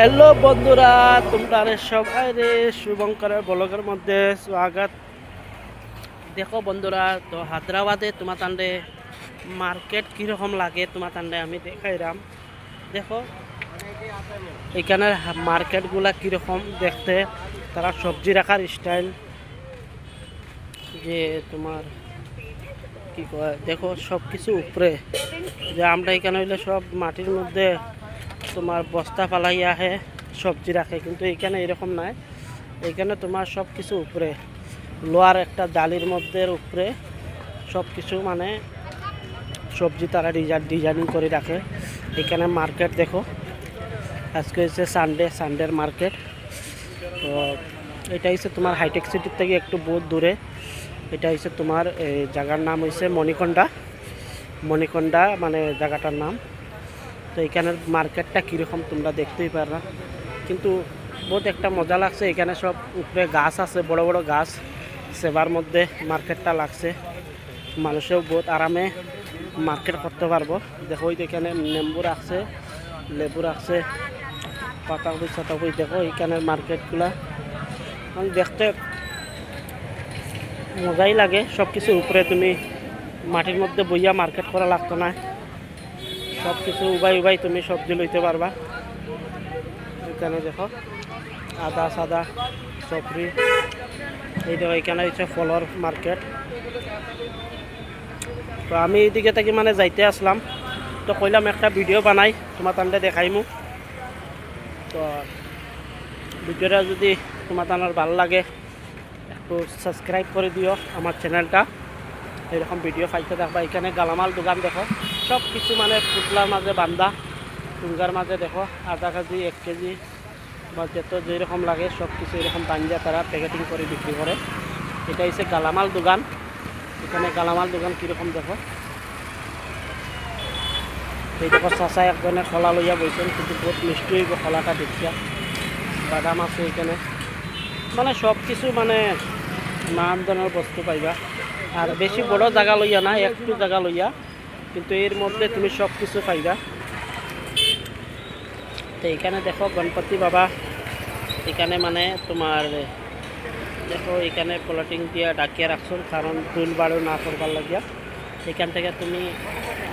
Hello বন্ধুরা, তোমরা সবাই রে শুভঙ্করের ব্লগের মধ্যে স্বাগত। দেখো বন্ধুরা, তো হায়দ্রাবাদে তোমার তান্ডে মার্কেট কীরকম লাগে তোমার তান্ডে আমি দেখাইলাম। দেখো এখানের মার্কেটগুলা কীরকম দেখতে, তারা সবজি রাখার স্টাইল যে তোমার কি কয়, দেখো সব কিছু উপরে যে আমরা এখানে হইলে সব মাটির মধ্যে তোমার বস্তা ফালাই আহে সবজি রাখে, কিন্তু এখানে এরকম নাই। এখানে তোমার সব কিছু উপরে লোহার একটা জালির মধ্যে উপরে সব কিছু মানে সবজি তারা ডিজাইনিং করে রাখে। এখানে মার্কেট দেখো, আজকে হচ্ছে সানডের মার্কেট। তো এটা হচ্ছে তোমার হাইটেক সিটির থেকে একটু বহুত দূরে। এটা হচ্ছে তোমার জায়গার নাম হচ্ছে মণিকন্ডা মানে জায়গাটার নাম। তো এখানের মার্কেটটা কীরকম তোমরা দেখতেই পারবা, কিন্তু বহুত একটা মজা লাগছে। এখানে সব উপরে গাছ আছে, বড় বড় গাছ, সেবার মধ্যে মার্কেটটা লাগছে। মানুষেও বহুত আরামে মার্কেট করতে পারবো। দেখো ওই এখানে নেম্বু রাখছে, লেবু রাখছে, পাতাকপি দেখো এখানের মার্কেটগুলা মানে দেখতে মজাই লাগে। সব কিছু উপরে তুমি মাটির মধ্যে বইয়া মার্কেট করা লাগতো না, সব কিছু উবাই তুমি সবজি লইতে পারবা। এখানে দেখো আদা সাদা সবজি, এই দেখো এখানে হচ্ছে ফলর মার্কেট। তো আমি এইদিকে থেকে মানে যাইতে আসলাম, তো কইলাম একটা ভিডিও বানাই তোমার তান্ডে দেখাইমু। তো ভিডিওটা যদি তোমার তানার ভালো লাগে একটু সাবস্ক্রাইব করে দিও আমার চ্যানেলটা, এরকম ভিডিও পাইতে থাকবা। এখানে গালামাল দোকান দেখো, সব কিছু মানে পুতলার মাঝে বান্ধা, টুঙ্গার মাঝে দেখো আধা কেজি 1 কেজি বা যত যেরকম লাগে সব কিছু এরকম বান্ধা তারা প্যাকেটিং করে বিক্রি করে। এটা হচ্ছে গালামাল দোকান। এখানে গালামাল দোকান কীরকম দেখো, এই দেখো চাচা একজনে খোলা লইয়া বইছেন, কিন্তু বহুত মিষ্টি হইব খোলাটা দেখিয়া। বাদাম আছে এখানে, মানে সব কিছু মানে নানান ধরনের বস্তু পাইবা। আর বেশি বড় জায়গা লইয়া না, একটু জায়গা লইয়া, কিন্তু এর মধ্যে তুমি সব কিছু পাইবা। তো এখানে দেখো গণপতি বাবা, এখানে মানে তোমার দেখো এখানে প্লটিং দিয়া ডাকিয়া রাখছেন, কারণ দুল বাড়ু না করবার লাগিয়া। এখান থেকে তুমি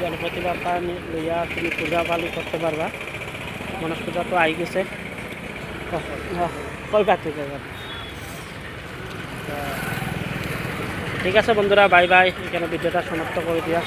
গণপতি বাবা লইয়া তুমি পূজা পালি করতে পারবা। গণেশ পূজা তো আই গেছে, কই পাতি যাবে। ঠিক আছে বন্ধুরা, বাই বাই। এখানে ভিডিওটা সমাপ্ত করে দিয়া।